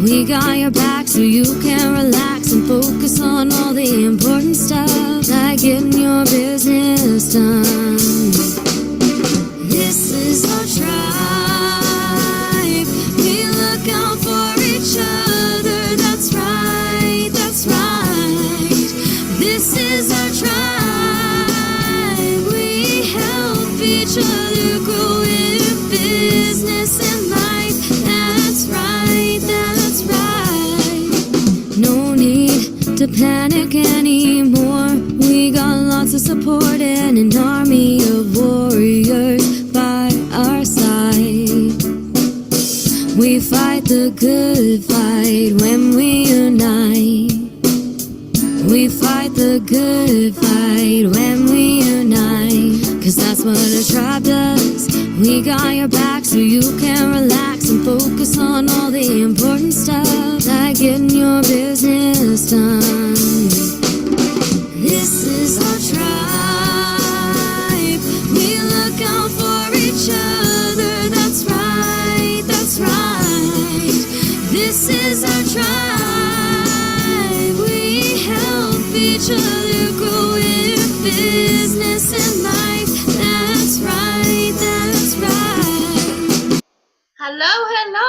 We got your back so you can relax and focus on all the important stuff, like getting your business done. This is our tribe. We look out for each other. That's right, that's right. This is our tribe. We help each other grow in business and life. That's right, that's right. No need to panic anymore. We got lots of support and an army of warriors by our side. We fight the good fight when we unite. We fight the good fight when we unite. 'Cause that's what a tribe does. We got your back so you can relax and focus on all the important stuff, like getting your business done. This is our tribe. We look out for each other. That's right, that's right. This is our tribe. We help each other grow in business and life. That's right, that's right. Hello, hello,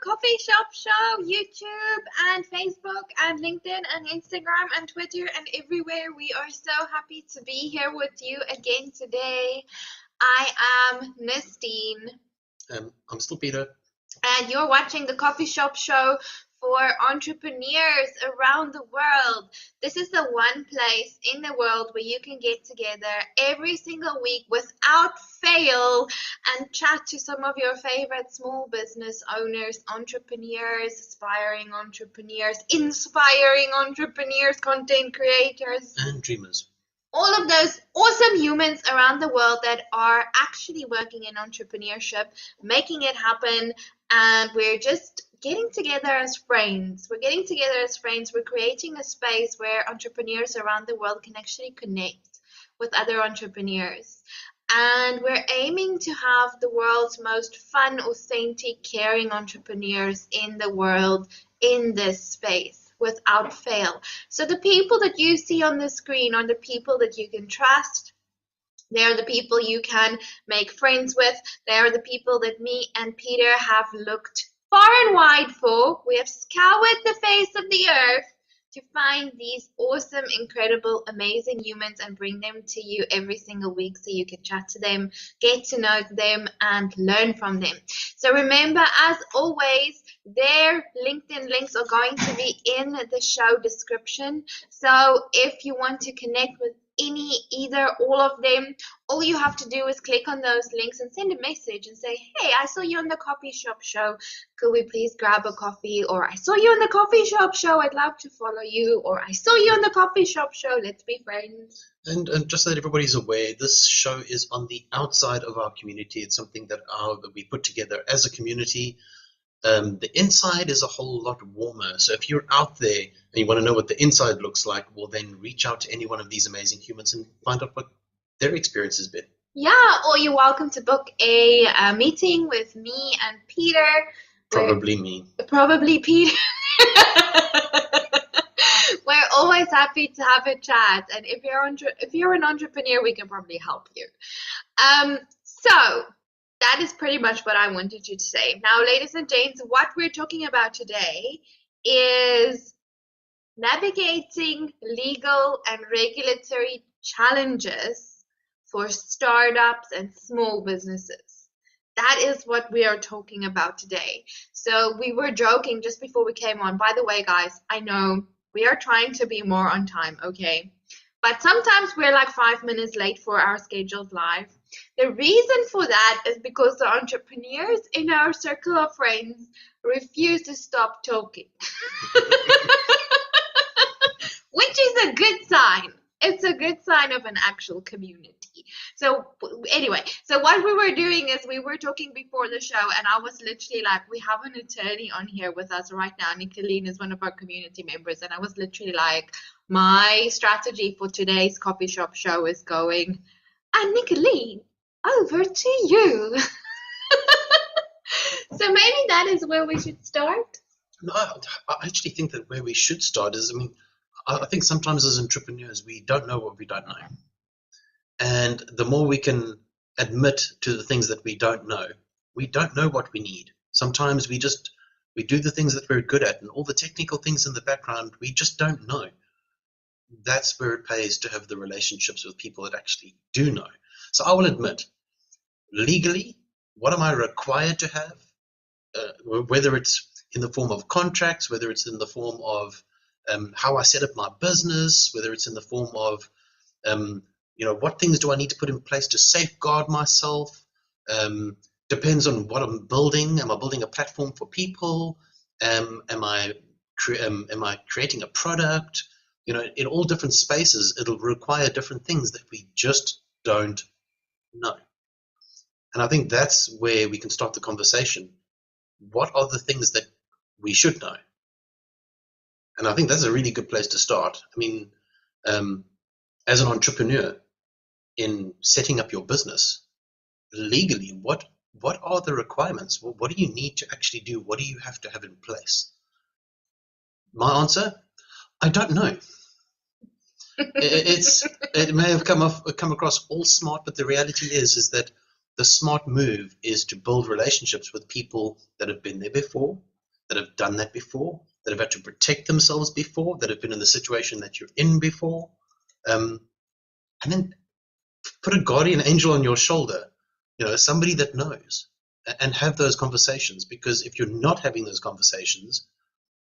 Coffee Shop Show, YouTube and Facebook and LinkedIn and Instagram and Twitter and everywhere. We are so happy to be here with you again today. I am Nestene. I'm still Peter. And you're watching the Coffee Shop Show for entrepreneurs around the world. This is the one place in the world where you can get together every single week without fail and chat to some of your favorite small business owners, entrepreneurs, aspiring entrepreneurs, inspiring entrepreneurs, content creators, and dreamers. all of those awesome humans around the world that are actually working in entrepreneurship, making it happen, and we're just getting together as friends. We're getting together as friends. We're creating a space where entrepreneurs around the world can actually connect with other entrepreneurs. And we're aiming to have the world's most fun, authentic, caring entrepreneurs in the world in this space, without fail. So the people that you see on the screen are the people that you can trust. They are the people you can make friends with. They are the people that me and Peter have looked far and wide for. We have scoured the face of the earth to find these awesome, incredible, amazing humans and bring them to you every single week so you can chat to them, get to know them, and learn from them. So remember, as always, their LinkedIn links are going to be in the show description. So if you want to connect with either, all of them, all you have to do is click on those links and send a message and say, hey, I saw you on the Coffee Shop Show. Could we please grab a coffee? Or I saw you on the Coffee Shop Show. I'd love to follow you. Or I saw you on the Coffee Shop Show. Let's be friends. And just so that everybody's aware, this show is on the outside of our community. It's something that we put together as a community. The inside is a whole lot warmer. So if you're out there and you want to know what the inside looks like, well, then reach out to any one of these amazing humans and find out what their experience has been. Yeah, or you're welcome to book a meeting with me and Peter. Probably me. Probably Peter. We're always happy to have a chat. And if you're an entrepreneur, we can probably help you. So that is pretty much what I wanted you to say. Now, ladies and gents, what we're talking about today is navigating legal and regulatory challenges for startups and small businesses. That is what we are talking about today. So we were joking just before we came on. By the way, guys, I know we are trying to be more on time, okay? But sometimes we're like 5 minutes late for our scheduled live. The reason for that is because the entrepreneurs in our circle of friends refuse to stop talking. Which is a good sign. It's a good sign of an actual community. So anyway, so what we were doing is we were talking before the show, and I was literally like, we have an attorney on here with us right now. NICOLENE is one of our community members, and I was literally like, my strategy for today's coffee shop show is going, and NICOLENE, over to you. So maybe that is where we should start. No, I actually think that where we should start is, I mean, I think sometimes as entrepreneurs, we don't know what we don't know. And the more we can admit to the things that we don't know what we need. Sometimes we do the things that we're good at, and all the technical things in the background, we just don't know. That's where it pays to have the relationships with people that actually do know. So I will admit, legally, what am I required to have? Whether it's in the form of contracts, whether it's in the form of how I set up my business, whether it's in the form of what things do I need to put in place to safeguard myself? Depends on what I'm building. Am I building a platform for people? Am I creating a product? In all different spaces, it'll require different things that we just don't know. And I think that's where we can start the conversation. What are the things that we should know? And I think that's a really good place to start. I mean, as an entrepreneur, in setting up your business, legally, what are the requirements? What do you need to actually do? What do you have to have in place? My answer, I don't know. It may have come across all smart, but the reality is that the smart move is to build relationships with people that have been there before, that have done that before, that have had to protect themselves before, that have been in the situation that you're in before, and then put a guardian angel on your shoulder, somebody that knows, and have those conversations. Because if you're not having those conversations,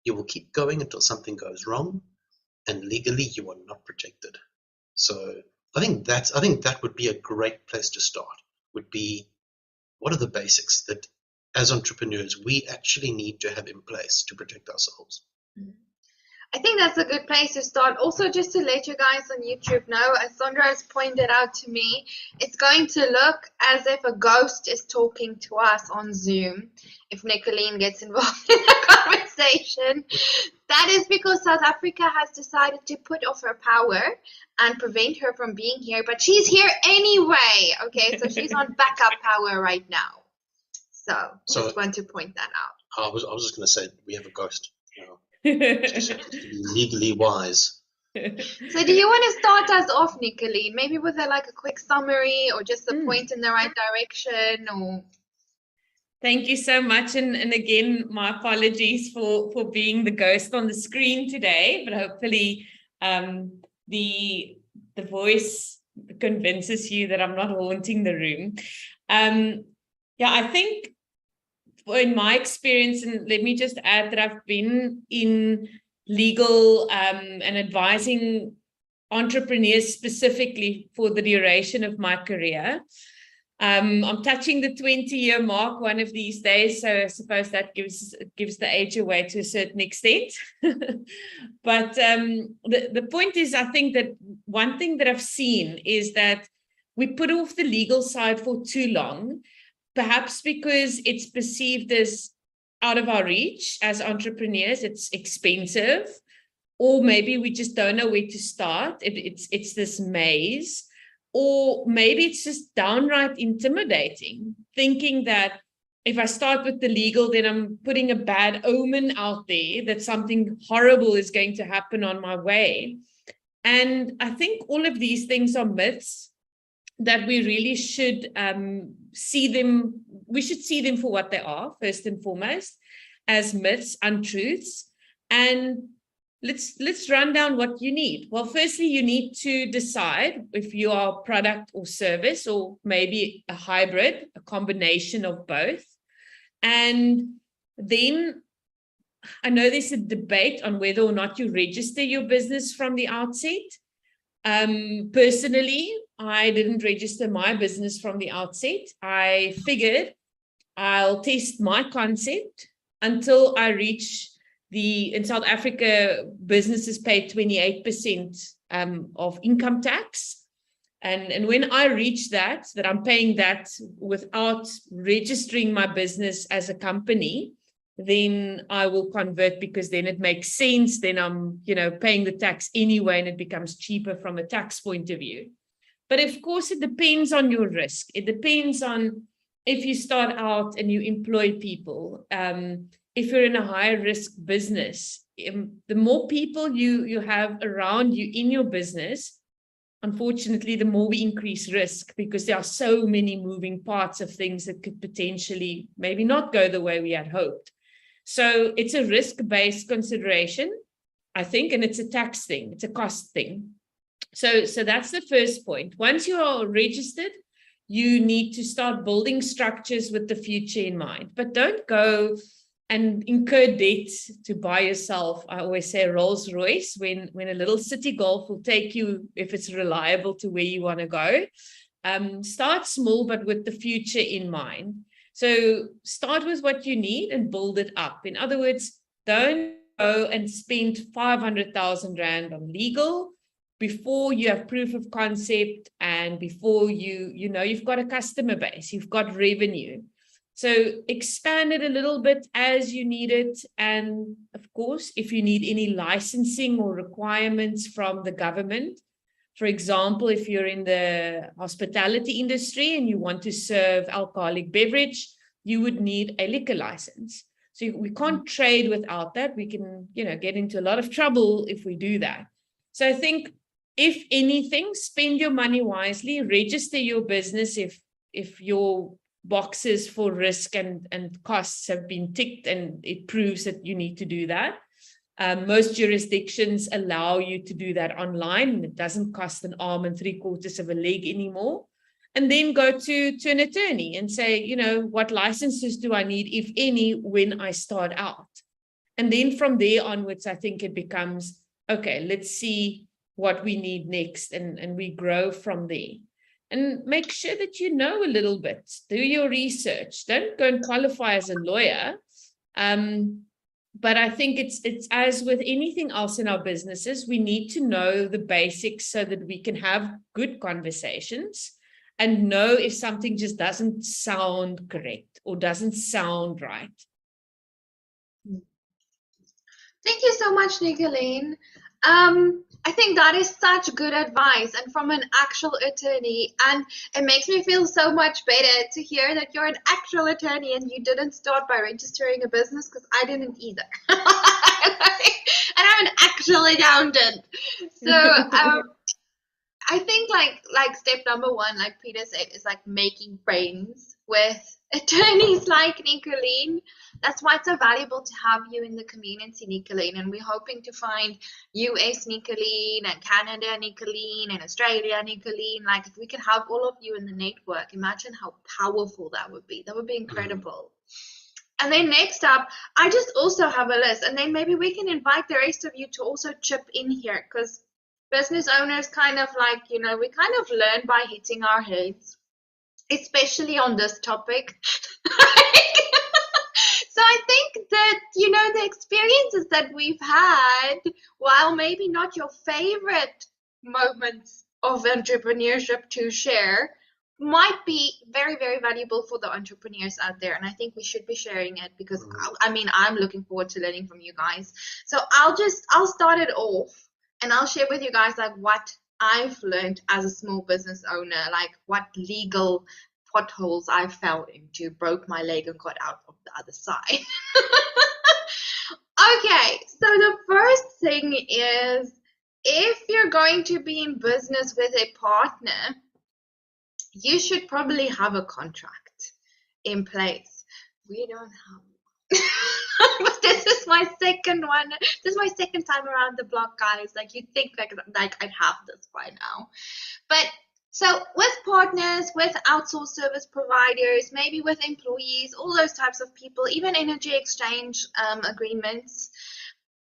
you will keep going until something goes wrong, and legally you are not protected. So I think that would be a great place to start. Would be, what are the basics that as entrepreneurs we actually need to have in place to protect ourselves? I think that's a good place to start. Also, just to let you guys on YouTube know, as Sondra has pointed out to me, it's going to look as if a ghost is talking to us on Zoom if Nicolene gets involved in the conversation. That is because South Africa has decided to put off her power and prevent her from being here, but she's here anyway. Okay, so she's on backup power right now. So just want to point that out. I was just going to say, we have a ghost. Just to be legally wise. So do you want to start us off, Nicolene? Maybe with a quick summary, or just a point in the right direction, or... Thank you so much. And again, my apologies for being the ghost on the screen today, but hopefully the voice convinces you that I'm not haunting the room. I think in my experience, and let me just add that I've been in legal and advising entrepreneurs specifically for the duration of my career. I'm touching the 20-year mark one of these days, so I suppose that gives the age away to a certain extent. But the point is, I think that one thing that I've seen is that we put off the legal side for too long, perhaps because it's perceived as out of our reach as entrepreneurs. It's expensive, or maybe we just don't know where to start. It's this maze. Or maybe it's just downright intimidating, thinking that if I start with the legal, then I'm putting a bad omen out there, that something horrible is going to happen on my way. And I think all of these things are myths that we really should see them. We should see them for what they are, first and foremost, as myths, untruths. And let's run down what you need. Well, firstly, you need to decide if you are a product or service, or maybe a hybrid, a combination of both. And then I know there's a debate on whether or not you register your business from the outset. Personally, I didn't register my business from the outset. I figured I'll test my concept until I reach in South Africa, businesses pay 28% of income tax. And when I reach that I'm paying that without registering my business as a company, then I will convert, because then it makes sense. Then I'm, paying the tax anyway, and it becomes cheaper from a tax point of view. But of course, it depends on your risk. It depends on if you start out and you employ people. if you're in a high risk business, the more people you have around you in your business, unfortunately, the more we increase risk, because there are so many moving parts of things that could potentially maybe not go the way we had hoped. So it's a risk-based consideration, I think, and it's a tax thing, it's a cost thing. So that's the first point. Once you are registered, you need to start building structures with the future in mind, but don't go and incur debt to buy yourself, I always say, Rolls Royce, when a little city golf will take you, if it's reliable, to where you want to go. Start small, but with the future in mind. So start with what you need and build it up. In other words, don't go and spend 500,000 Rand on legal before you have proof of concept and before you know you've got a customer base, you've got revenue. So expand it a little bit as you need it. And of course, if you need any licensing or requirements from the government, for example, if you're in the hospitality industry and you want to serve alcoholic beverage, you would need a liquor license. So we can't trade without that. We can, get into a lot of trouble if we do that. So I think, if anything, spend your money wisely, register your business if your boxes for risk and costs have been ticked and it proves that you need to do that. Most jurisdictions allow you to do that online, and it doesn't cost an arm and 3/4 of a leg anymore. And then go to an attorney and say, what licenses do I need, if any, when I start out? And then from there onwards, I think it becomes, okay, let's see what we need next, and we grow from there. And make sure that you know a little bit, do your research, don't go and qualify as a lawyer. But I think it's as with anything else in our businesses, we need to know the basics so that we can have good conversations and know if something just doesn't sound correct or doesn't sound right. Thank you so much, NICOLENE. I think that is such good advice, and from an actual attorney, and it makes me feel so much better to hear that you're an actual attorney and you didn't start by registering a business, because I didn't either. And I'm an actual accountant. So I think like step number one, like Peter said, is like making friends with attorneys like NICOLENE. That's why it's so valuable to have you in the community, NICOLENE, and we're hoping to find US NICOLENE and Canada NICOLENE and Australia NICOLENE. Like, if we can have all of you in the network, imagine how powerful that would be. That would be incredible. And then next up, I just also have a list, and then maybe we can invite the rest of you to also chip in here, because business owners kind of like, we kind of learn by hitting our heads, especially on this topic. So I think that, the experiences that we've had, while maybe not your favorite moments of entrepreneurship to share, might be very, very valuable for the entrepreneurs out there. And I think we should be sharing it, because I'm looking forward to learning from you guys. So I'll start it off, and I'll share with you guys like what I've learned as a small business owner, like what legal potholes I fell into, broke my leg and got out of the other side. Okay, so the first thing is, if you're going to be in business with a partner, you should probably have a contract in place. We don't have one. But this is my second one. This is my second time around the block, guys. Like, you'd think like I'd have this by now. But so with partners, with outsourced service providers, maybe with employees, all those types of people, even energy exchange agreements,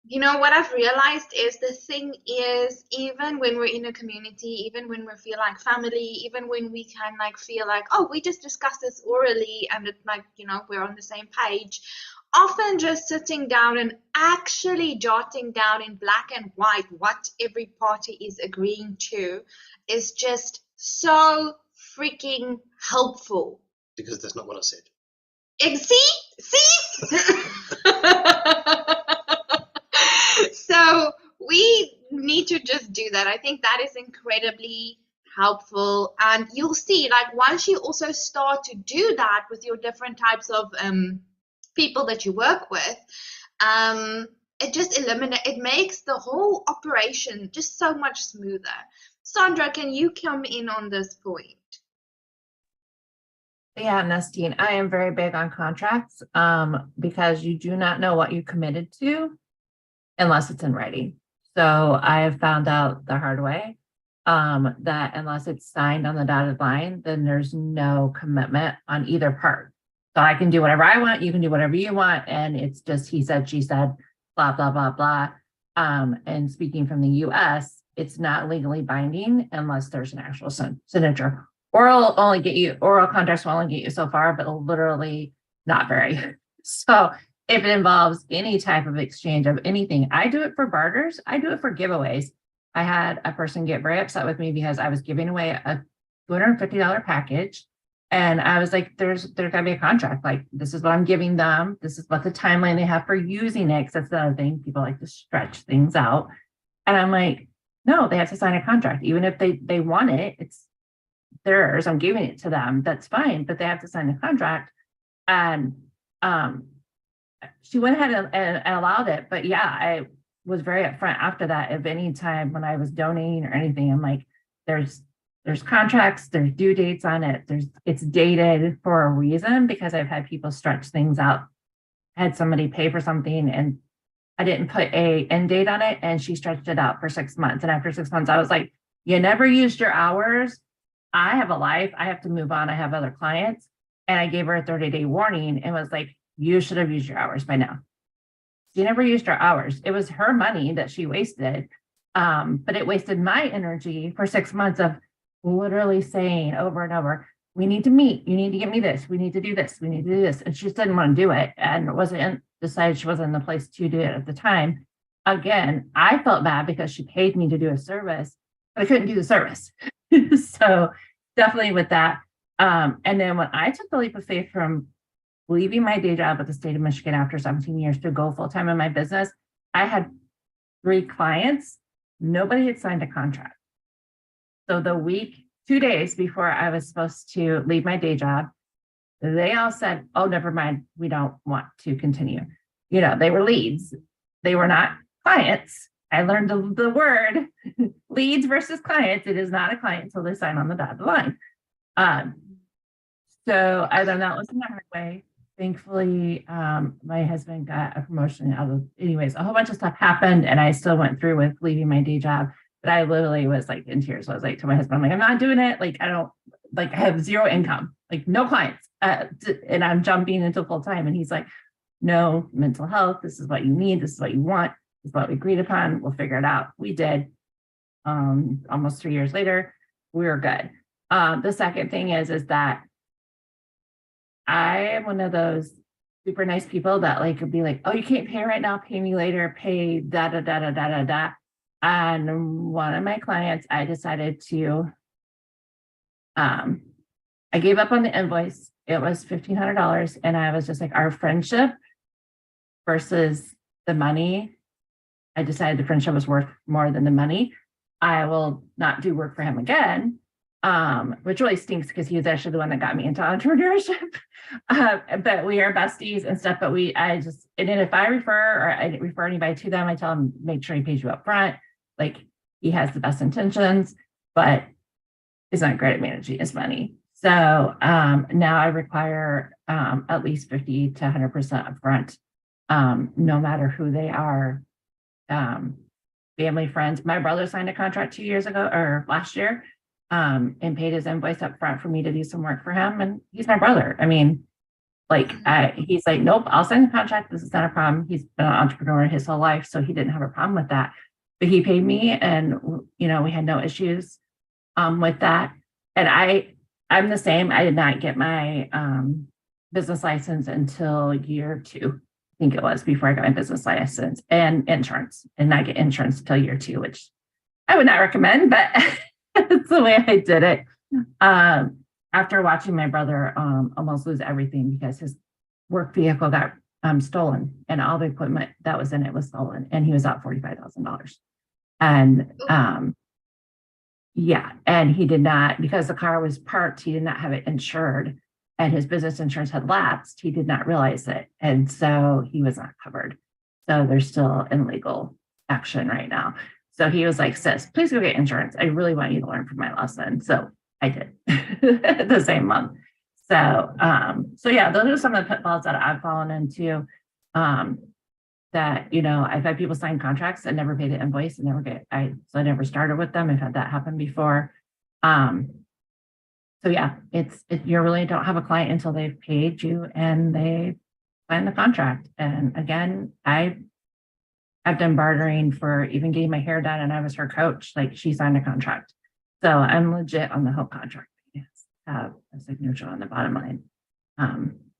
what I've realized is, the thing is, even when we're in a community, even when we feel like family, even when we can like feel like, oh, we just discussed this orally and it's like, we're on the same page, often just sitting down and actually jotting down in black and white what every party is agreeing to is just so freaking helpful. Because that's not what I said. See? So we need to just do that. I think that is incredibly helpful. And you'll see, like, once you also start to do that with your different types of people that you work with, it makes the whole operation just so much smoother. Sondra, can you come in on this point? Yeah, Nestene, I am very big on contracts because you do not know what you committed to unless it's in writing. So I have found out the hard way that unless it's signed on the dotted line, then there's no commitment on either part. So I can do whatever I want, you can do whatever you want, and it's just he said, she said, blah, blah, blah, blah. And speaking from the US, it's not legally binding unless there's an actual signature. Oral contracts will only get you so far, but literally not very. So if it involves any type of exchange of anything, I do it for barters. I do it for giveaways. I had a person get very upset with me because I was giving away a $250 package. And I was like, there's gotta be a contract. Like, this is what I'm giving them. This is what the timeline they have for using it. Cause that's the other thing. People like to stretch things out. And I'm like, no, they have to sign a contract. Even if they want it, it's theirs. I'm giving it to them. That's fine, but they have to sign the contract. And she went ahead and allowed it. But yeah, I was very upfront after that. If any time when I was donating or anything, I'm like, there's contracts, there's due dates on it. It's dated for a reason, because I've had people stretch things out. I had somebody pay for something and I didn't put a end date on it, and she stretched it out for 6 months. And after 6 months, I was like, you never used your hours. I have a life. I have to move on. I have other clients. And I gave her a 30-day warning and was like, you should have used your hours by now. She never used her hours. It was her money that she wasted. But it wasted my energy for 6 months of literally saying over and over, we need to meet. You need to get me this. We need to do this. We need to do this. And she just didn't want to do it, and decided she wasn't in the place to do it at the time. Again, I felt bad because she paid me to do a service, but I couldn't do the service. So definitely with that. And then when I took the leap of faith from leaving my day job at the state of Michigan after 17 years to go full-time in my business, I had 3 clients. Nobody had signed a contract. So the week, 2 days before I was supposed to leave my day job, they all said, oh, never mind, we don't want to continue. You know, they were leads. They were not clients. I learned the word leads versus clients. It is not a client until they sign on the dotted line. So I learned that lesson the hard way. Thankfully, my husband got a promotion anyways, a whole bunch of stuff happened, and I still went through with leaving my day job. But I literally was like in tears. I was like to my husband, I'm like, I'm not doing it. Like, I have 0 income, like no clients. And I'm jumping into full time. And he's like, no, mental health. This is what you need. This is what you want. This is what we agreed upon. We'll figure it out. We did. Almost 3 years later, we were good. The second thing is that I am one of those super nice people that like would be like, oh, you can't pay right now. Pay me later. Pay da da da da da da da. And one of my clients, I decided to, I gave up on the invoice. It was $1,500. And I was just like, our friendship versus the money. I decided the friendship was worth more than the money. I will not do work for him again, which really stinks because he was actually the one that got me into entrepreneurship. But we are besties and stuff. But and then if I refer or I didn't refer anybody to them, I tell him, make sure he pays you up front. Like, he has the best intentions, but is not great at managing his money. So now I require at least 50 to 100% upfront, no matter who they are. Family, friends. My brother signed a contract 2 years ago or last year, and paid his invoice up front for me to do some work for him. And he's my brother. I mean, like, he's like, nope, I'll sign the contract. This is not a problem. He's been an entrepreneur his whole life, so he didn't have a problem with that. But he paid me, and we had no issues with that. And I'm the same. I did not get my business license until year 2. I think it was before I got my business license and insurance, and not get insurance until year 2, which I would not recommend, but it's the way I did it. After watching my brother almost lose everything because his work vehicle got stolen, and all the equipment that was in it was stolen, and he was out $45,000. And yeah, and he did not, because the car was parked, he did not have it insured. and his business insurance had lapsed. He did not realize it. And so he was not covered. So they're still in legal action right now. So he was like, sis, please go get insurance. I really want you to learn from my lesson. So I did the same month. So, so yeah, those are some of the pitfalls that I've fallen into. That, you know, I've had people sign contracts and never paid an invoice and so I never started with them. I've had that happen before. So yeah, you really don't have a client until they've paid you and they sign the contract. And again, I've done bartering for even getting my hair done, and I was her coach. Like, she signed a contract. So I'm legit on the whole contract. Yes, have a signature on the bottom line.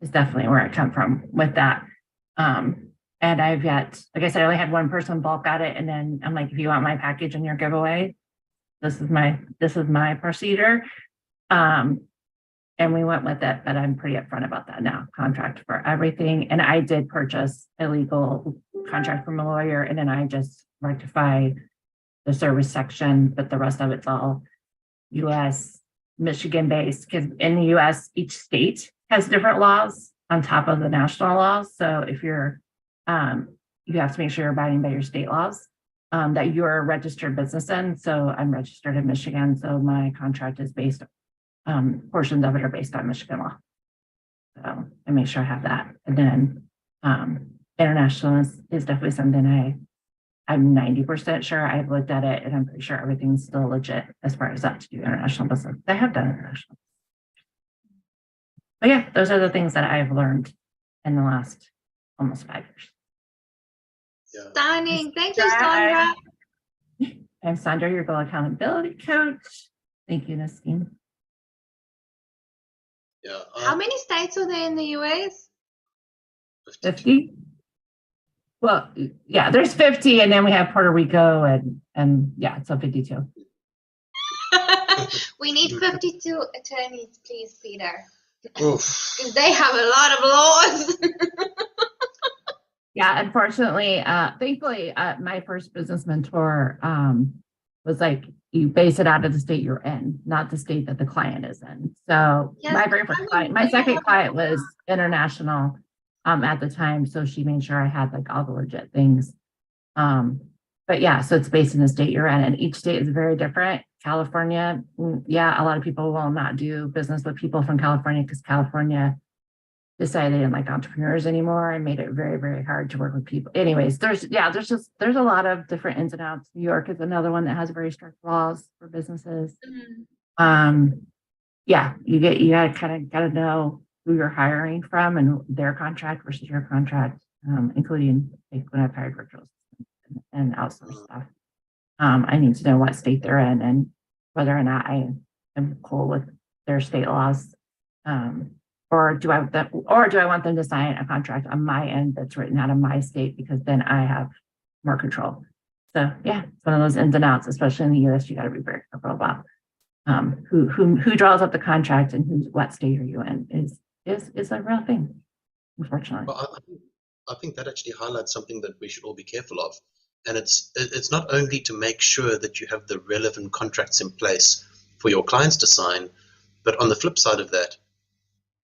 Is definitely where I come from with that. And I've got, like I said, I only had one person bulk at it. And then I'm like, if you want my package in your giveaway, this is my procedure. And we went with it, but I'm pretty upfront about that now. Contract for everything. And I did purchase a legal contract from a lawyer, and then I just rectify the service section, but the rest of it's all US, Michigan based, because in the US, each state has different laws on top of the national laws. So if you're, you have to make sure you're abiding by your state laws, that you're a registered business in. So I'm registered in Michigan. So my contract is based, portions of it are based on Michigan law. So I make sure I have that. And then international is definitely something I'm 90% sure. I've looked at it and I'm pretty sure everything's still legit as far as that to do international business. I have done international. But yeah, those are the things that I've learned in the last almost 5 years. Yeah. Stunning. Thank you, Sondra. I'm Sondra, your goal accountability coach. Thank you, Nestene. Yeah. How many states are there in the US? 50? Well, yeah, there's 50, and then we have Puerto Rico, and yeah, so 52. We need 52 attorneys, please, Peter. Oof. Because they have a lot of laws. Yeah, unfortunately, thankfully, my first business mentor was like, you base it out of the state you're in, not the state that the client is in. So Yes, my very first client, my second client was international at the time. So she made sure I had like all the legit things. But yeah, so it's based in the state you're in, and each state is very different. California, yeah, a lot of people will not do business with people from California because California decided they didn't like entrepreneurs anymore and made it very, very hard to work with people. Anyways, there's a lot of different ins and outs. New York is another one that has very strict laws for businesses. Yeah, you gotta know who you're hiring from and their contract versus your contract, including like when I've hired virtual assistants and outsourced stuff. I need to know what state they're in and whether or not I am cool with their state laws. Or do I want them to sign a contract on my end that's written out of my state, because then I have more control. So yeah, it's one of those ins and outs, especially in the US. You got to be very careful about who draws up the contract and what state are you in is a real thing, unfortunately. Well, I think that actually highlights something that we should all be careful of. And it's not only to make sure that you have the relevant contracts in place for your clients to sign, but on the flip side of that,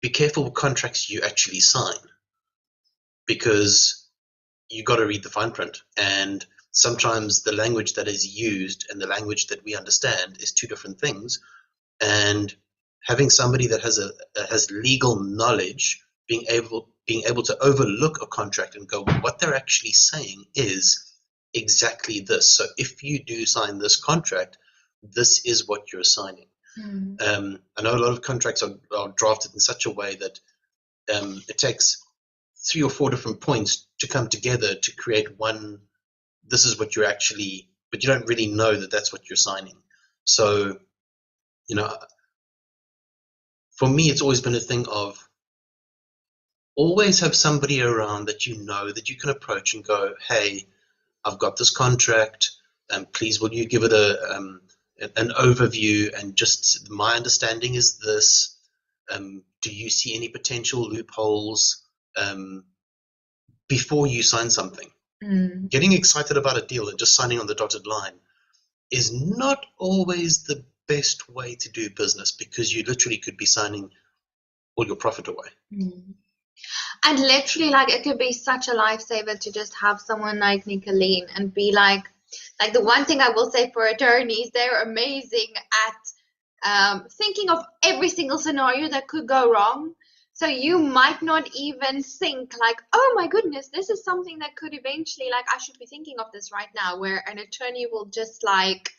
be careful what contracts you actually sign, because you got to read the fine print, and sometimes the language that is used and the language that we understand is two different things. And having somebody that has legal knowledge, being able to overlook a contract and go, what they're actually saying is exactly this. So if you do sign this contract, this is what you're signing. I know a lot of contracts are drafted in such a way that it takes 3 or 4 different points to come together to create one. This is what you're actually, but you don't really know that that's what you're signing. So, you know, for me, it's always been a thing of always have somebody around that you know that you can approach and go, hey, I've got this contract, and please will you give it an overview, and just my understanding is this. Do you see any potential loopholes before you sign something? Getting excited about a deal and just signing on the dotted line is not always the best way to do business, because you literally could be signing all your profit away. And literally, like, it could be such a lifesaver to just have someone like NICOLENE and be like the one thing I will say for attorneys, they're amazing at thinking of every single scenario that could go wrong. So you might not even think like, oh my goodness, this is something that could eventually, like, I should be thinking of this right now, where an attorney will just like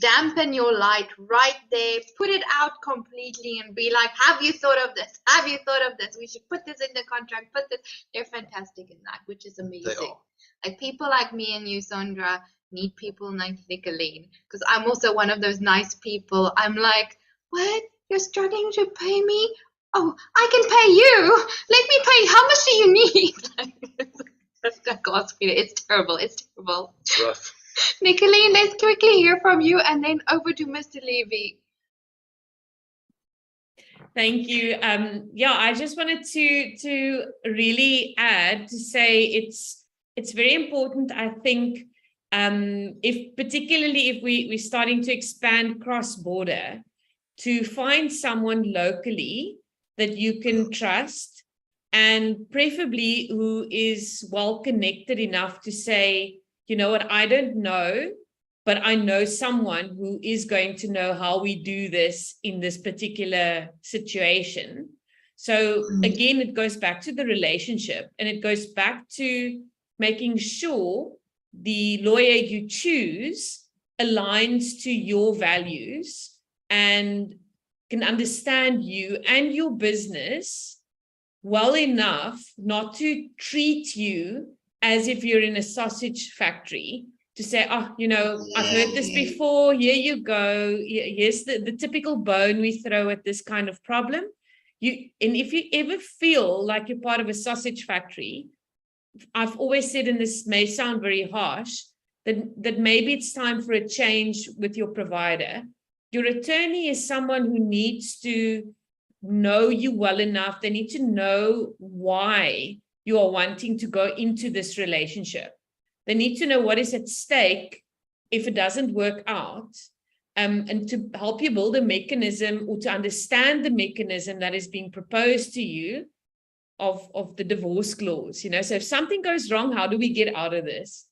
dampen your light right there, put it out completely and be like, have you thought of this? Have you thought of this? We should put this in the contract, put this. They're fantastic in that, which is amazing. They are. Like, people like me and you, Sondra, need people like NICOLENE, because I'm also one of those nice people. I'm like, what? You're struggling to pay me? Oh, I can pay you. Let me pay. How much do you need? God's Peter, it's terrible. It's terrible. It's rough. NICOLENE, let's quickly hear from you, and then over to Mr. Levy. Thank you. Yeah, I just wanted to really add to say it's very important, I think, particularly if we're starting to expand cross-border, to find someone locally that you can trust, and preferably who is well connected enough to say, you know what, I don't know, but I know someone who is going to know how we do this in this particular situation. So again, it goes back to the relationship, and it goes back to making sure the lawyer you choose aligns to your values and can understand you and your business well enough not to treat you as if you're in a sausage factory, to say, oh, you know, I've heard this before, here you go, here's the typical bone we throw at this kind of problem. And if you ever feel like you're part of a sausage factory, I've always said, and this may sound very harsh, that maybe it's time for a change with your provider. Your attorney is someone who needs to know you well enough. They need to know why you are wanting to go into this relationship. They need to know what is at stake if it doesn't work out, and to help you build a mechanism, or to understand the mechanism that is being proposed to you of the divorce clause. You know, so if something goes wrong, how do we get out of this?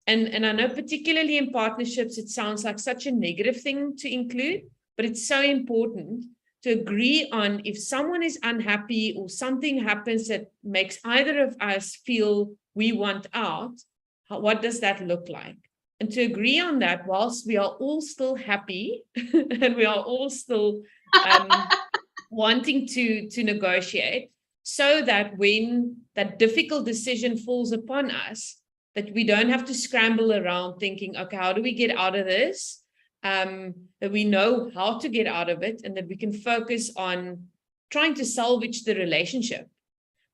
And I know particularly in partnerships, it sounds like such a negative thing to include, but it's so important to agree on, if someone is unhappy or something happens that makes either of us feel we want out, what does that look like? And to agree on that whilst we are all still happy and we are all still wanting to negotiate, so that when that difficult decision falls upon us, that we don't have to scramble around thinking, okay, how do we get out of this? That we know how to get out of it, and that we can focus on trying to salvage the relationship.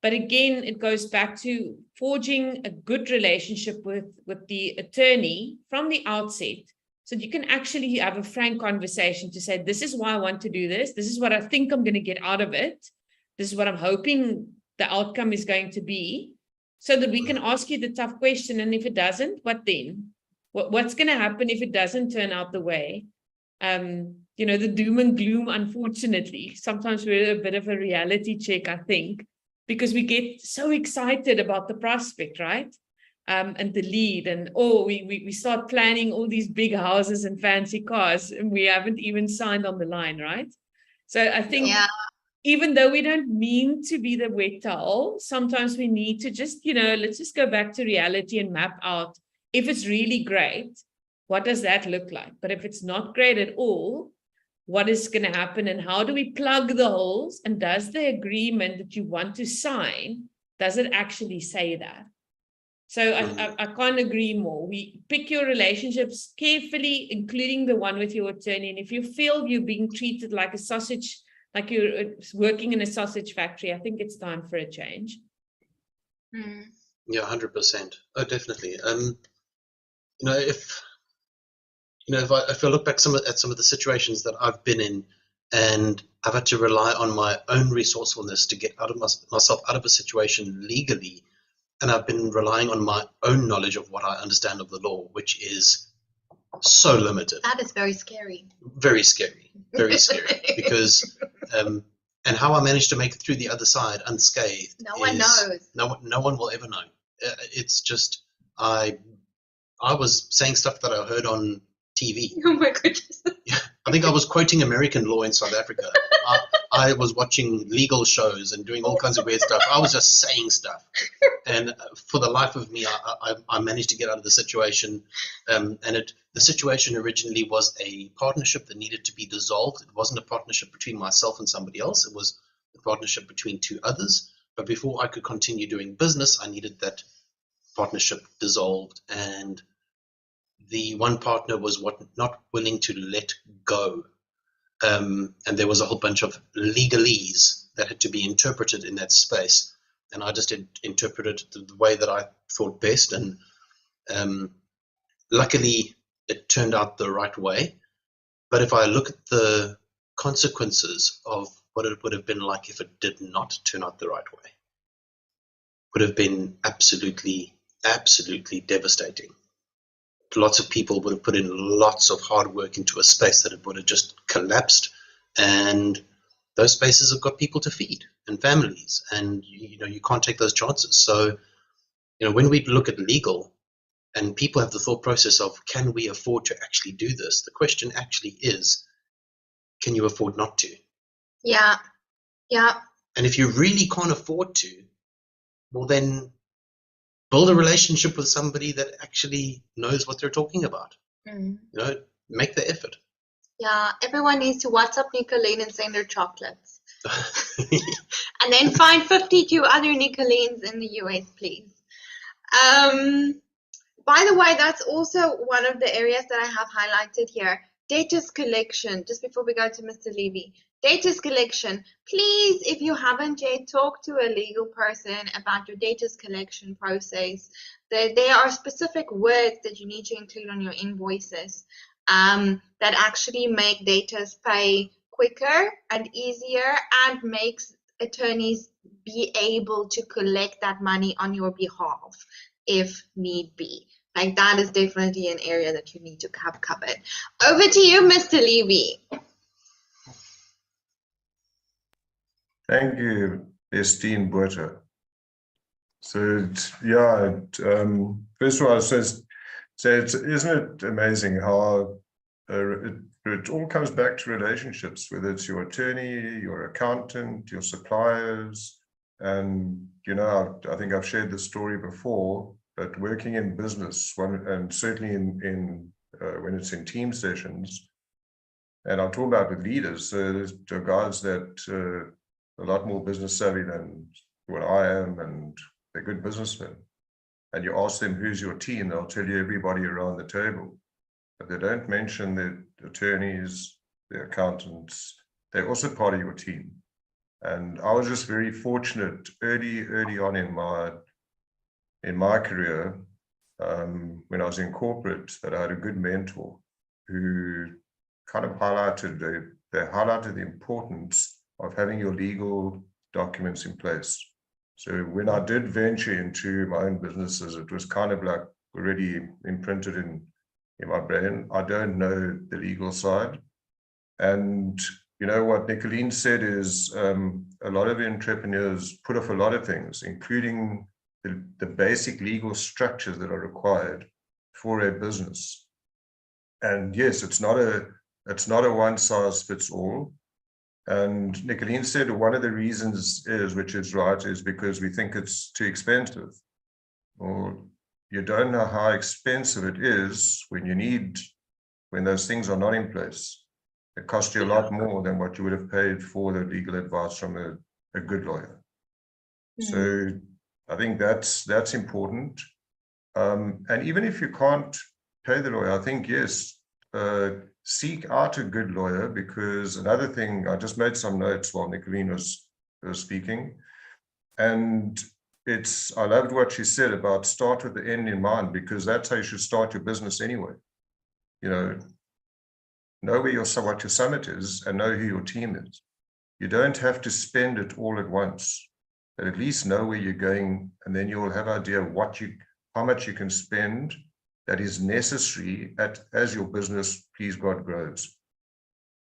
But again, it goes back to forging a good relationship with the attorney from the outset, so that you can actually have a frank conversation to say, this is why I want to do this. This is what I think I'm going to get out of it. This is what I'm hoping the outcome is going to be, so that we can ask you the tough question. And if it doesn't, what then? What's going to happen if it doesn't turn out the way? You know, the doom and gloom, unfortunately, sometimes we're a bit of a reality check, I think, because we get so excited about the prospect, right? And the lead, and we start planning all these big houses and fancy cars, and we haven't even signed on the line, right? So I think, even though we don't mean to be the wet towel, sometimes we need to just, you know, let's just go back to reality and map out, if it's really great, what does that look like? But if it's not great at all, what is going to happen, and how do we plug the holes? And does the agreement that you want to sign, does it actually say that? So I can't agree more. We pick your relationships carefully, including the one with your attorney. And if you feel you're being treated like a sausage, like you're working in a sausage factory, I think it's time for a change. Yeah, 100%. Oh, definitely. You know, if I look back at some of the situations that I've been in, and I've had to rely on my own resourcefulness to get out of myself out of a situation legally, and I've been relying on my own knowledge of what I understand of the law, which is so limited. That is very scary. Very scary. Very scary. Because And how I managed to make it through the other side unscathed. No one knows. No one will ever know. It's just I was saying stuff that I heard on TV. Oh my goodness. I think I was quoting American law in South Africa. I was watching legal shows and doing all kinds of weird stuff. I was just saying stuff. And for the life of me, I managed to get out of the situation. The situation originally was a partnership that needed to be dissolved. It wasn't a partnership between myself and somebody else. It was a partnership between two others. But before I could continue doing business, I needed that partnership dissolved. And the one partner was not willing to let go. And there was a whole bunch of legalese that had to be interpreted in that space. And I just interpreted it the way that I thought best. And luckily, it turned out the right way. But if I look at the consequences of what it would have been like if it did not turn out the right way, it would have been absolutely, absolutely devastating. Lots of people would have put in lots of hard work into a space that it would have just collapsed, and those spaces have got people to feed and families, and you can't take those chances. So when we look at legal and people have the thought process of, can we afford to actually do this, the question actually is, can you afford not to? Yeah. And if you really can't afford to, well then build a relationship with somebody that actually knows what they're talking about. Make the effort. Yeah, everyone needs to WhatsApp NICOLENE and send her chocolates. And then find 52 other NICOLENEs in the US, please. By the way, that's also one of the areas that I have highlighted here. Data's collection, just before we go to Mr. Levy. Data's collection. Please, if you haven't yet, talk to a legal person about your data's collection process. There are specific words that you need to include on your invoices that actually make datas pay quicker and easier and makes attorneys be able to collect that money on your behalf if need be. Like, that is definitely an area that you need to have covered. Over to you, Mr. Levy. Thank you, NESTENE BOTHA. So, first of all, isn't it amazing how it all comes back to relationships, whether it's your attorney, your accountant, your suppliers. And, I think I've shared this story before, but working in business, and certainly in when it's in team sessions, and I'm talking about with leaders, so there's guys that are a lot more business savvy than what I am, and they're good businessmen. And you ask them, who's your team? They'll tell you everybody around the table. But they don't mention the attorneys, the accountants. They're also part of your team. And I was just very fortunate early on in my career, when I was in corporate, that I had a good mentor who kind of highlighted the importance of having your legal documents in place. So when I did venture into my own businesses, it was kind of like already imprinted in my brain. I don't know the legal side. And what NICOLENE said is a lot of entrepreneurs put off a lot of things, including the basic legal structures that are required for a business. And yes, it's not a one size fits all. And NICOLENE said one of the reasons is, which is right, is because we think it's too expensive. Or you don't know how expensive it is when those things are not in place. It costs you a lot more than what you would have paid for the legal advice from a good lawyer. So I think that's important. And even if you can't pay the lawyer, I think, yes, seek out a good lawyer, because another thing, I just made some notes while NICOLENE was speaking, and I loved what she said about start with the end in mind, because that's how you should start your business anyway. Know what your summit is and know who your team is. You don't have to spend it all at once, but at least know where you're going, and then you'll have an idea of how much you can spend that is necessary as your business, please God, grows.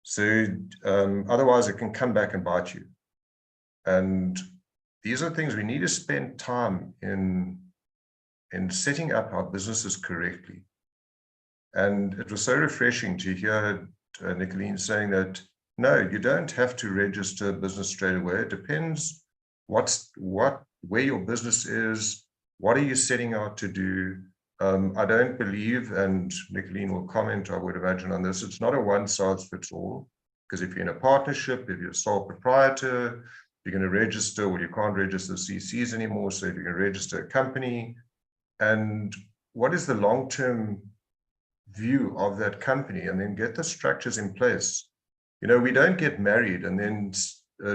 So otherwise it can come back and bite you. And these are things we need to spend time in setting up our businesses correctly. And it was so refreshing to hear NICOLENE saying that, no, you don't have to register a business straight away. It depends where your business is, what are you setting out to do. I don't believe, and NICOLENE will comment, I would imagine, on this, it's not a one-size-fits-all, because if you're in a partnership, if you're a sole proprietor, you're going to register, well, you can't register CCs anymore, so if you're going to register a company, and what is the long-term view of that company, and then get the structures in place. You know, we don't get married and then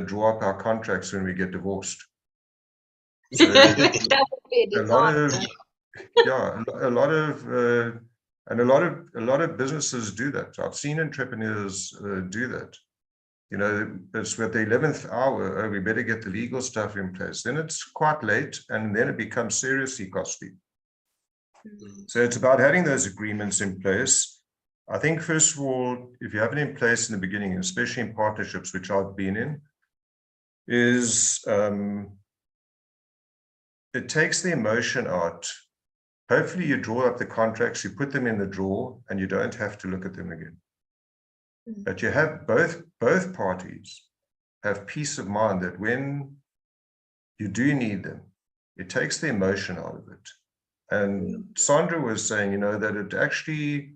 draw up our contracts when we get divorced. So That would be a a lot of, disaster. yeah, a lot of businesses do that. I've seen entrepreneurs do that. You know, it's with the 11th hour, oh, we better get the legal stuff in place. Then it's quite late, and then it becomes seriously costly. So it's about having those agreements in place. I think, first of all, if you have it in place in the beginning, especially in partnerships, which I've been in, is it takes the emotion out. Hopefully you draw up the contracts, you put them in the drawer, and you don't have to look at them again. But you have both parties have peace of mind that when you do need them, it takes the emotion out of it. And Sondra was saying, you know, that it actually,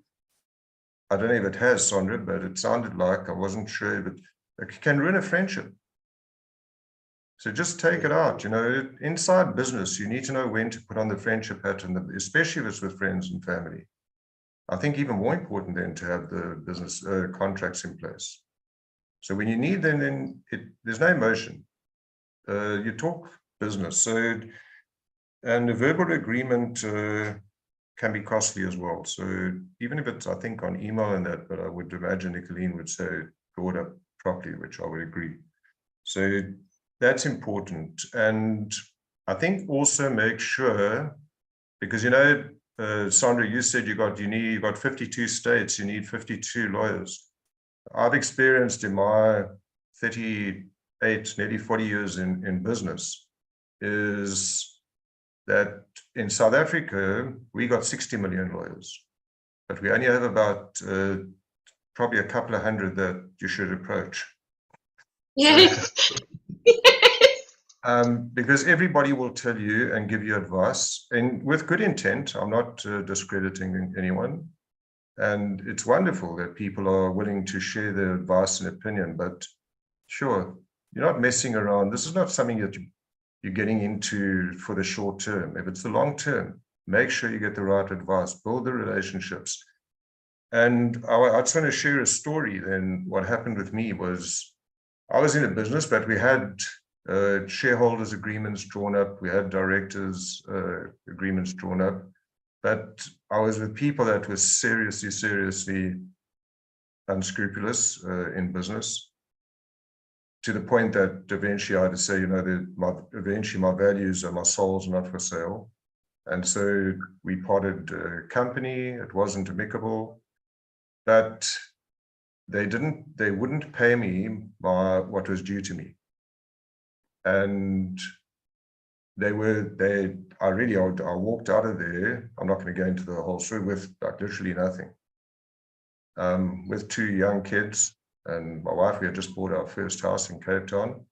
I don't know if it has, Sondra, but it sounded like, I wasn't sure, but it can ruin a friendship. So just take it out. You know, inside business, you need to know when to put on the friendship hat, and especially if it's with friends and family. I think even more important than to have the business contracts in place. So when you need them, then there's no emotion. You talk business. So, and a verbal agreement can be costly as well. So even if it's, I think, on email and that, but I would imagine NICOLENE would say draw it up properly, which I would agree. So that's important. And I think also make sure, because, you know, Sondra, you said you got 52 states, you need 52 lawyers. I've experienced in my 38, nearly 40 years in business, is that in South Africa, we got 60 million lawyers, but we only have about probably a couple of hundred that you should approach. Yes. Because everybody will tell you and give you advice, and with good intent. I'm not discrediting anyone, and it's wonderful that people are willing to share their advice and opinion, but sure, you're not messing around. This is not something that you're getting into for the short term. If it's the long term, make sure you get the right advice, build the relationships. And I just want to share a story. Then what happened with me was, I was in a business, but we had shareholders agreements drawn up, we had directors agreements drawn up, but I was with people that were seriously unscrupulous in business, to the point that eventually I had to say, you know, eventually my values and my soul's not for sale. And so we parted company. It wasn't amicable, but they wouldn't pay me what was due to me. And I walked out of there. I'm not going to go into the whole story, with like literally nothing, with 2 young kids. And my wife, we had just bought our first house in Cape Town.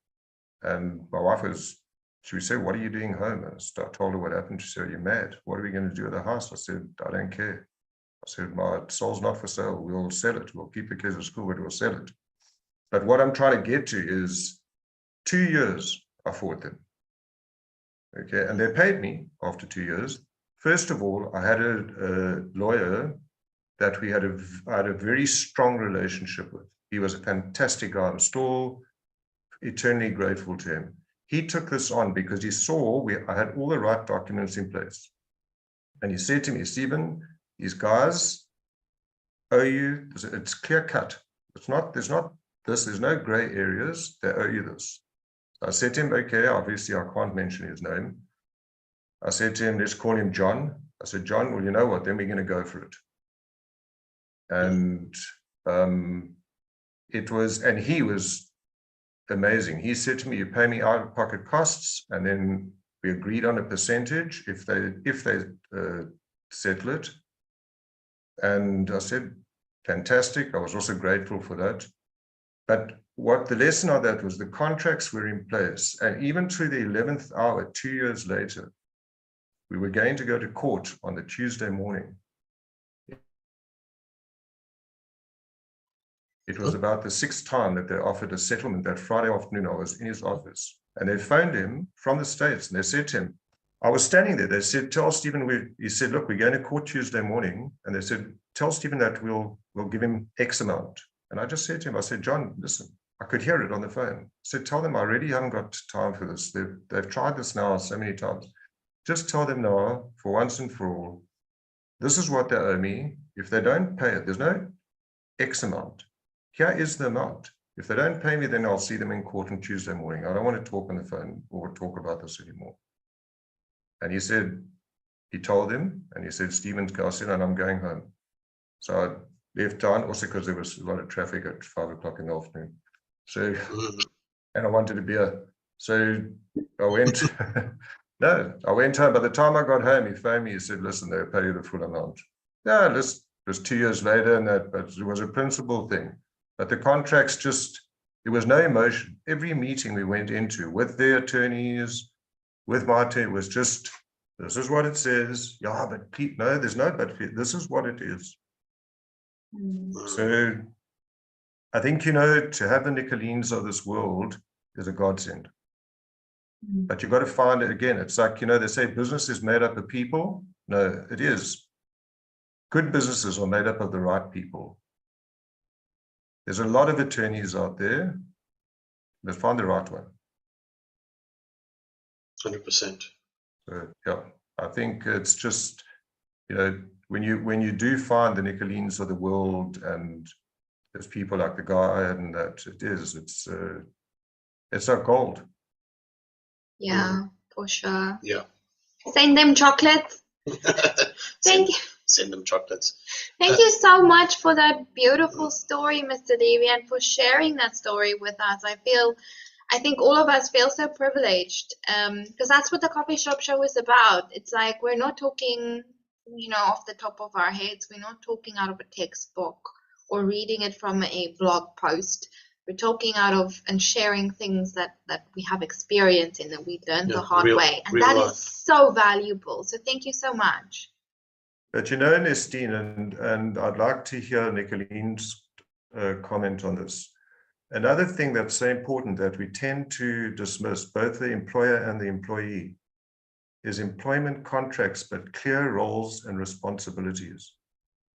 And my wife she said, what are you doing home? And I told her what happened. She said, are you mad? What are we going to do with the house? I said, I don't care. I said, my soul's not for sale. We'll sell it. We'll keep the kids at school, but we'll sell it. But what I'm trying to get to is 2 years I fought them. Okay, and they paid me after 2 years. First of all, I had a lawyer that I had a very strong relationship with. He was a fantastic guy. I'm still eternally grateful to him. He took this on because he saw I had all the right documents in place. And he said to me, Stephen, these guys owe you, it's clear cut. There's no gray areas. They owe you this. I said to him, okay, obviously I can't mention his name. I said to him, let's call him John. I said, John, well, you know what, then we're going to go for it. And he was amazing. He said to me, you pay me out-of-pocket costs, and then we agreed on a percentage if they settle it. And I said, fantastic. I was also grateful for that. But what the lesson of that was, the contracts were in place. And even to the 11th hour, 2 years later, we were going to go to court on the Tuesday morning. It was about the 6th time that they offered a settlement. That Friday afternoon, I was in his office, and they phoned him from the States, and they said to him, I was standing there. They said, tell Stephen, he said, look, we're going to court Tuesday morning. And they said, tell Stephen that we'll give him X amount. And I just said to him, I said, John, listen, I could hear it on the phone. I said, tell them I really haven't got time for this. They've tried this now so many times. Just tell them now, for once and for all, this is what they owe me. If they don't pay it, there's no X amount. Here is the amount. If they don't pay me, then I'll see them in court on Tuesday morning. I don't want to talk on the phone or talk about this anymore. And he said, he told him, and he said, Stephen's car, I said, and I'm going home. So I left town also because there was a lot of traffic at 5 o'clock in the afternoon. So, and I wanted a beer. So I went, no, I went home. By the time I got home, he phoned me, he said, listen, they'll pay you the full amount. Yeah, it was 2 years later, and that, but it was a principal thing. But the contracts just, there was no emotion. Every meeting we went into with their attorneys, with my team, was just, this is what it says. Yeah, but Pete, no, there's no but. This is what it is. So I think, you know, to have the Nicolenes of this world is a godsend. But you've got to find it again. It's like, you know, they say business is made up of people. No, it is. Good businesses are made up of the right people. There's a lot of attorneys out there. Let's find the right one. 100%. So, yeah, I think it's just, you know, when you do find the Nicolenes of the world, and there's people like the guy, and that it's like gold. Yeah, for sure. Yeah. Send them chocolates. Thank you. Send them chocolates. Thank you so much for that beautiful story, Mr. Levy, and for sharing that story with us. I think all of us feel so privileged, because that's what the coffee shop show is about. It's like, we're not talking, you know, off the top of our heads. We're not talking out of a textbook or reading it from a blog post. We're talking out of and sharing things that we have experience in, that we learned the hard way. And that is so valuable. So thank you so much. But you know, Nestene, and I'd like to hear Nicolene's comment on this. Another thing that's so important that we tend to dismiss, both the employer and the employee, is employment contracts, but clear roles and responsibilities.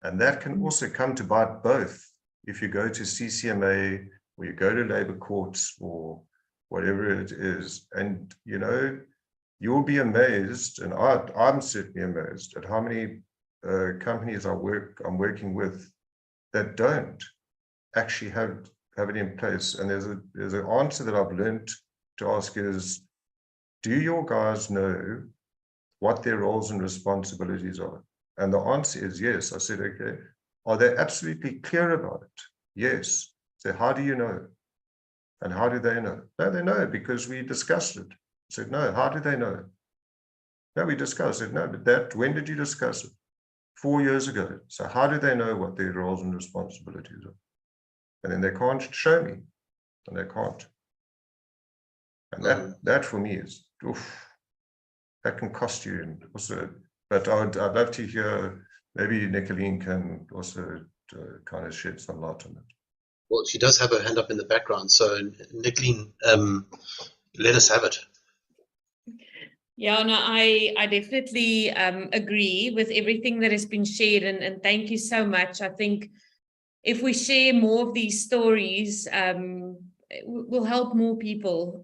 And that can also come to bite both if you go to CCMA, or you go to labor courts, or whatever it is. And, you know, you'll be amazed, and I'm certainly amazed at how many companies I'm working with that don't actually have it in place. And there's an answer that I've learned to ask is, do your guys know what their roles and responsibilities are? And the answer is yes. I said, okay. Are they absolutely clear about it? Yes. So how do you know? And how do they know? No, they know because we discussed it. I said, no, how do they know? No, we discussed it. No, but when did you discuss it? 4 years ago. So how do they know what their roles and responsibilities are? And then they can't show me, and they can't. And that for me is, oof, that can cost you. And also, but I'd love to hear, maybe Nicolene can also kind of shed some light on it. Well, she does have her hand up in the background. So Nicolene, let us have it. Yeah, no, I definitely agree with everything that has been shared, and thank you so much. I think if we share more of these stories, we'll help more people.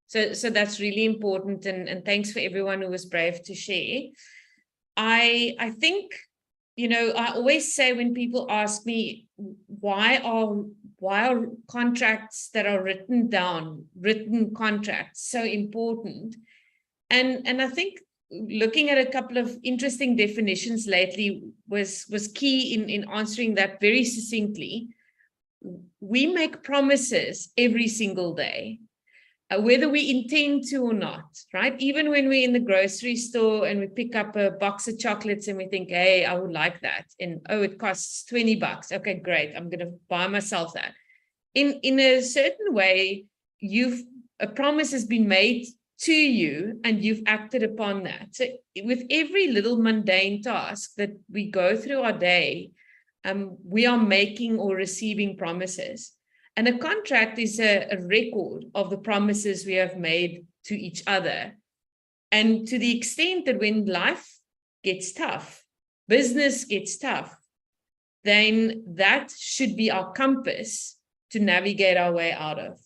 So that's really important, and thanks for everyone who was brave to share. I think, you know, I always say when people ask me why are contracts that are written contracts so important, and I think looking at a couple of interesting definitions lately was key in answering that very succinctly. we make promises every single day, whether we intend to or not, right? Even when we're in the grocery store and we pick up a box of chocolates and we think, hey, I would like that. And oh, it costs $20. Okay, great. I'm going to buy myself that. In a certain way, a promise has been made to you and you've acted upon that. So with every little mundane task that we go through our day, we are making or receiving promises. And a contract is a record of the promises we have made to each other. And to the extent that when life gets tough, business gets tough, then that should be our compass to navigate our way out of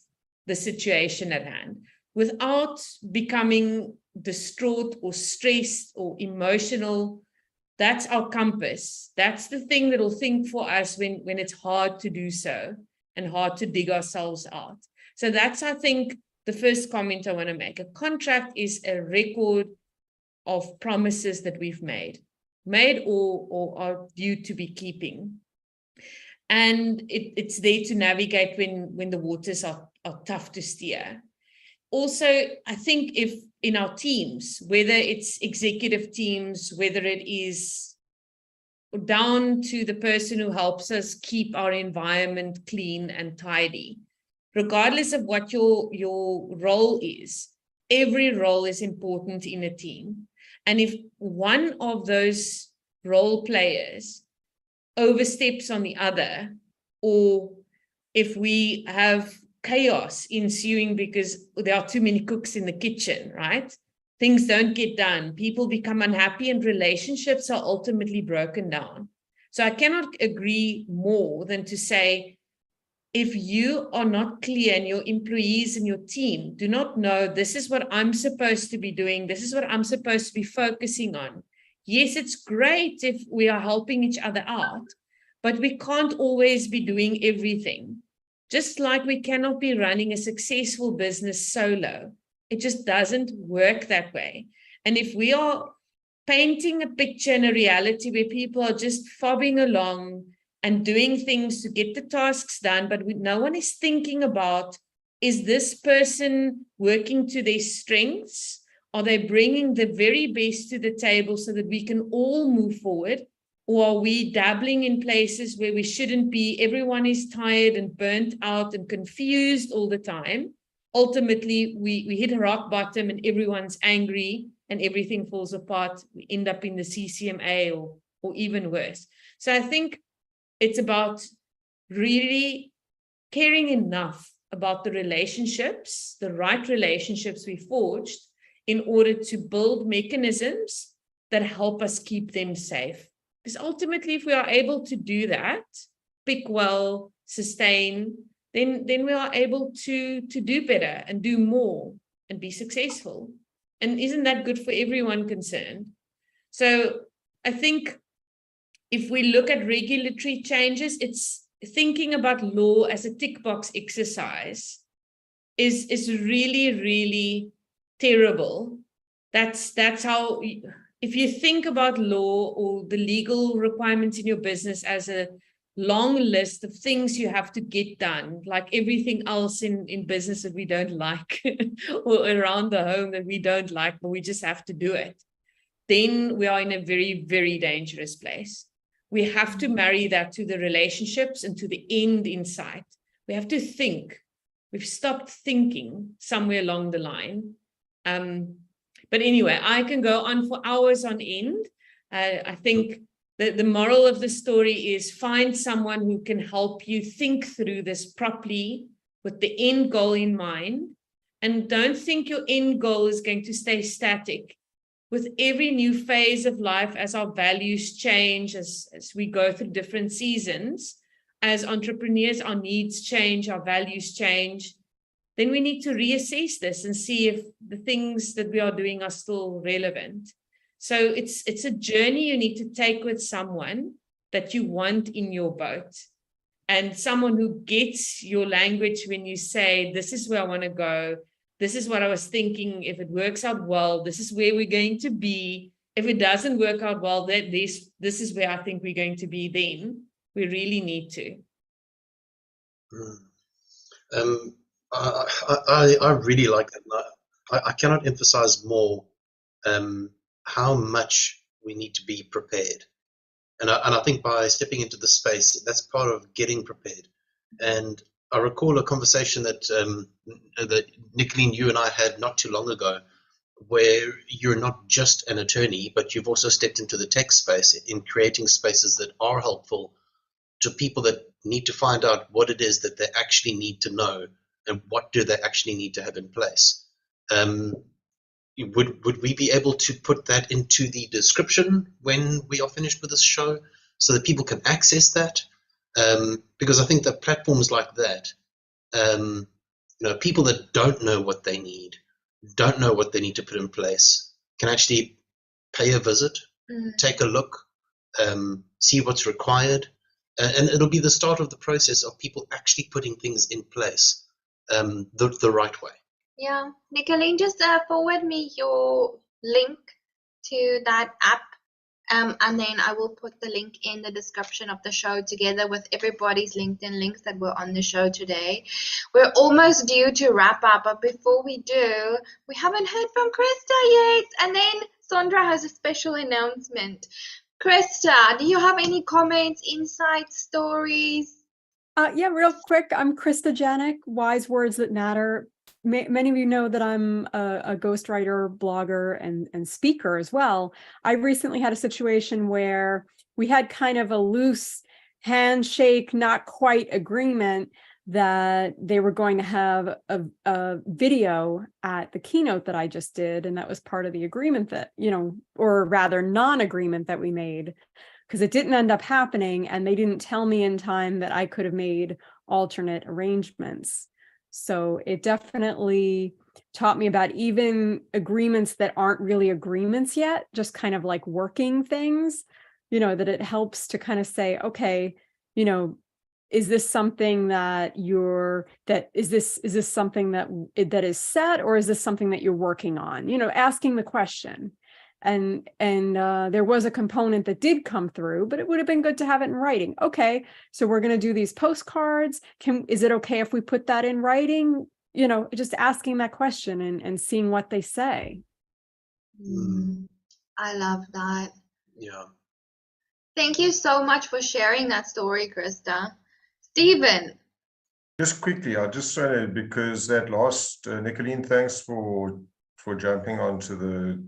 the situation at hand without becoming distraught or stressed or emotional. That's our compass. That's the thing that will think for us when it's hard to do so and hard to dig ourselves out. So that's, I think, the first comment I want to make. A contract is a record of promises that we've made or are due to be keeping. And it's there to navigate when the waters are tough to steer. Also, I think if in our teams, whether it's executive teams, whether it is down to the person who helps us keep our environment clean and tidy, regardless of what your role is, every role is important in a team. And if one of those role players oversteps on the other, or if we have chaos ensuing because there are too many cooks in the kitchen, right? Things don't get done. People become unhappy and relationships are ultimately broken down. So I cannot agree more than to say, if you are not clear and your employees and your team do not know, this is what I'm supposed to be doing, this is what I'm supposed to be focusing on. Yes, it's great if we are helping each other out, but we can't always be doing everything. Just like we cannot be running a successful business solo. It just doesn't work that way. And if we are painting a picture and a reality where people are just fobbing along and doing things to get the tasks done, but no one is thinking about, is this person working to their strengths? Are they bringing the very best to the table so that we can all move forward? Or are we dabbling in places where we shouldn't be? Everyone is tired and burnt out and confused all the time. Ultimately, we hit a rock bottom and everyone's angry and everything falls apart. We end up in the CCMA or even worse. So I think it's about really caring enough about the relationships, the right relationships we forged in order to build mechanisms that help us keep them safe. Because ultimately, if we are able to do that, pick well, sustain, then we are able to do better and do more and be successful. And isn't that good for everyone concerned? So I think if we look at regulatory changes, it's thinking about law as a tick box exercise is really, really terrible. That's how... If you think about law or the legal requirements in your business as a long list of things you have to get done, like everything else in business that we don't like or around the home that we don't like, but we just have to do it, then we are in a very, very dangerous place. We have to marry that to the relationships and to the end in sight. We have to think. We've stopped thinking somewhere along the line. But anyway, I can go on for hours on end. I think that the moral of the story is find someone who can help you think through this properly with the end goal in mind. And don't think your end goal is going to stay static. With every new phase of life, as our values change, as we go through different seasons, as entrepreneurs, our needs change, our values change, then we need to reassess this and see if the things that we are doing are still relevant. So it's a journey you need to take with someone that you want in your boat, and someone who gets your language when you say, this is where I want to go. This is what I was thinking. If it works out well, this is where we're going to be. If it doesn't work out well, this is where I think we're going to be then. We really need to. Mm. I really like that. I cannot emphasize more how much we need to be prepared. And I think by stepping into the space, that's part of getting prepared. And I recall a conversation that Nicolene, you and I had not too long ago, where you're not just an attorney, but you've also stepped into the tech space in creating spaces that are helpful to people that need to find out what it is that they actually need to know and what do they actually need to have in place. Would we be able to put that into the description when we are finished with this show so that people can access that? Because I think that platforms like that, people that don't know what they need, don't know what they need to put in place, can actually pay a visit, take a look, see what's required, and it'll be the start of the process of people actually putting things in place the right way. Yeah, Nicolene, just forward me your link to that app, and then I will put the link in the description of the show together with everybody's LinkedIn links that were on the show today. We're almost due to wrap up, but before we do, we haven't heard from KRISTA yet, and then Sondra has a special announcement. KRISTA, do you have any comments, insights, stories? Yeah, real quick. I'm KRISTA GIANNAK, Wise Words That Matter. Many of you know that I'm a ghostwriter, blogger, and speaker as well. I recently had a situation where we had kind of a loose handshake, not quite agreement that they were going to have a video at the keynote that I just did. And that was part of the agreement that, or rather non-agreement that we made, because it didn't end up happening. And they didn't tell me in time that I could have made alternate arrangements. So it definitely taught me about even agreements that aren't really agreements yet, just kind of like working things, that it helps to kind of say, okay, is this something that is this something that is set, or is this something that you're working on? Asking the question. And there was a component that did come through, but it would have been good to have it in writing. Okay, so we're going to do these postcards. Is it okay if we put that in writing? Just asking that question and seeing what they say. I love that. Yeah. Thank you so much for sharing that story, KRISTA. Stephen. Just quickly, I just wanted, because that last, Nicolene, thanks for jumping onto the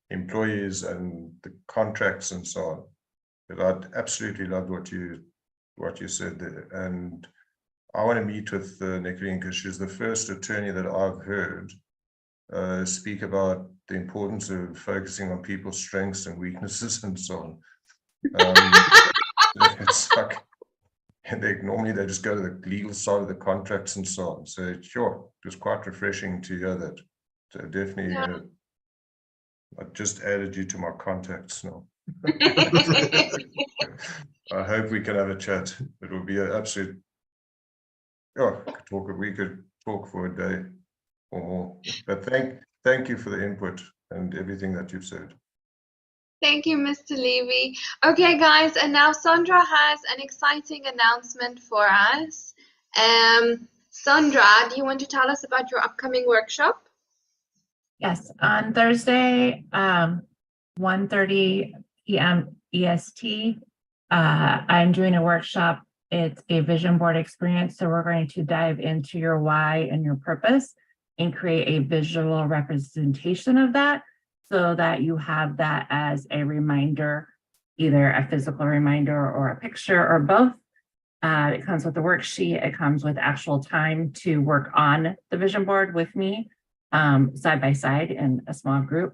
employees and the contracts and so on. But I absolutely loved what you said there, and I want to meet with Nicolene, because she's the first attorney that I've heard speak about the importance of focusing on people's strengths and weaknesses and so on. It's like, and normally they just go to the legal side of the contracts and so on. So sure, it was quite refreshing to hear that. So definitely, I just added you to my contacts now. I hope we can have a chat. It will be an absolute. We could talk for a day or more. But thank you for the input and everything that you've said. Thank you, Mr. Levy. Okay, guys, and now Sondra has an exciting announcement for us. Sondra, do you want to tell us about your upcoming workshop? Yes, on Thursday, 1:30 p.m. EST, I'm doing a workshop. It's a vision board experience. So we're going to dive into your why and your purpose and create a visual representation of that, so that you have that as a reminder, either a physical reminder or a picture or both. It comes with the worksheet. It comes with actual time to work on the vision board with me, side by side in a small group.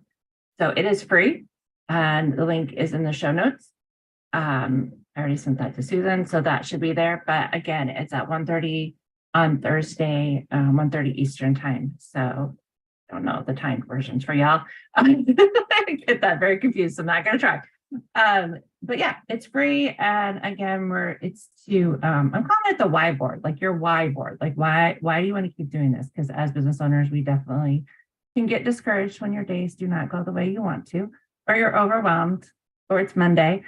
So it is free, and the link is in the show notes. I already sent that to Susan, so that should be there. But again, it's at 1:30 on Thursday, 1:30 Eastern time. So I don't know the time versions for y'all. I get that very confused. So I'm not gonna try. But yeah, it's free. And again, it's to I'm calling it the why board, like your why board. Like why do you want to keep doing this? Because as business owners, we definitely can get discouraged when your days do not go the way you want to, or you're overwhelmed, or it's Monday.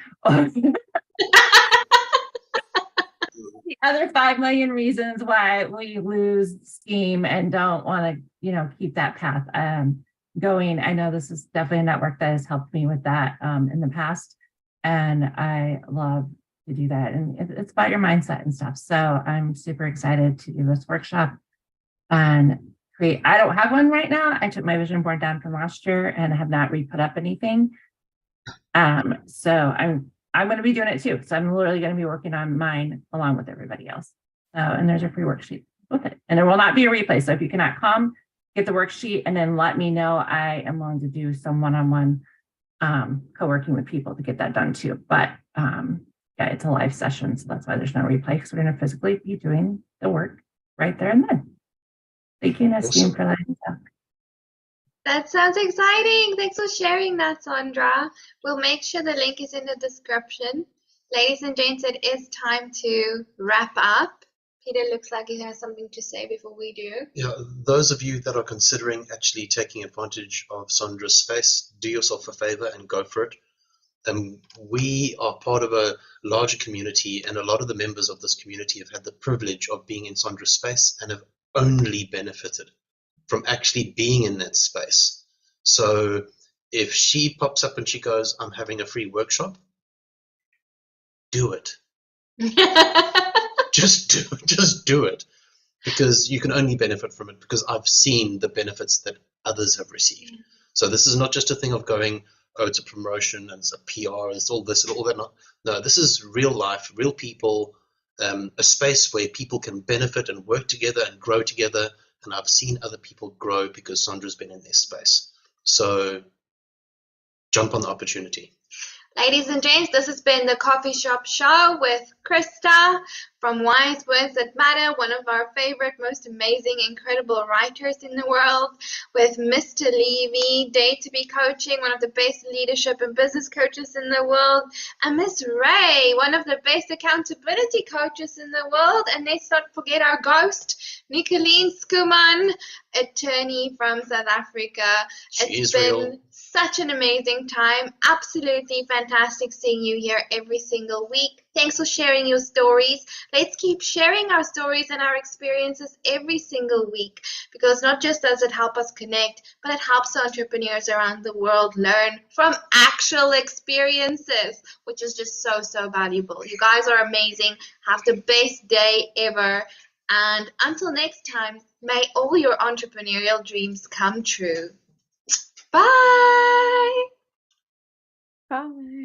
the other 5 million reasons why we lose steam and don't want to, keep that path going. I know this is definitely a network that has helped me with that in the past, and I love to do that. And it's about your mindset and stuff. So I'm super excited to do this workshop and create. I don't have one right now. I took my vision board down from last year and have not re-put up anything. So I'm going to be doing it too. So I'm literally going to be working on mine along with everybody else. And there's a free worksheet with it. And there will not be a replay. So if you cannot come, get the worksheet and then let me know. I am willing to do some one-on-one co-working with people to get that done too. But yeah, it's a live session. So that's why there's no replay, because we're going to physically be doing the work right there and then. Thank you, Nestene, for letting me talk. That sounds exciting. Thanks for sharing that, Sondra. We'll make sure the link is in the description. Ladies and gents, it is time to wrap up. Peter looks like he has something to say before we do. Yeah, those of you that are considering actually taking advantage of Sondra's space, do yourself a favor and go for it. We are part of a larger community, and a lot of the members of this community have had the privilege of being in Sondra's space and have only benefited from actually being in that space. So if she pops up and she goes, I'm having a free workshop, do it. Just do it, because you can only benefit from it, because I've seen the benefits that others have received. So this is not just a thing of going, oh, it's a promotion and it's a PR, it's all this and all that. No, this is real life, real people, a space where people can benefit and work together and grow together. And I've seen other people grow because Sondra's been in their space. So jump on the opportunity. Ladies and gents, this has been the Coffee Shop Show with KRISTA from Wise Words That Matter, one of our favorite, most amazing, incredible writers in the world, with Mr. Levy, Day to Be Coaching, one of the best leadership and business coaches in the world, and Miss Ray, one of the best accountability coaches in the world, and let's not forget our ghost, NICOLENE Schoeman, attorney from South Africa. It's been such an amazing time. Absolutely fantastic seeing you here every single week. Thanks for sharing your stories. Let's keep sharing our stories and our experiences every single week, because not just does it help us connect, but it helps entrepreneurs around the world learn from actual experiences, which is just so, so valuable. You guys are amazing. Have the best day ever. And until next time, may all your entrepreneurial dreams come true. Bye. Bye.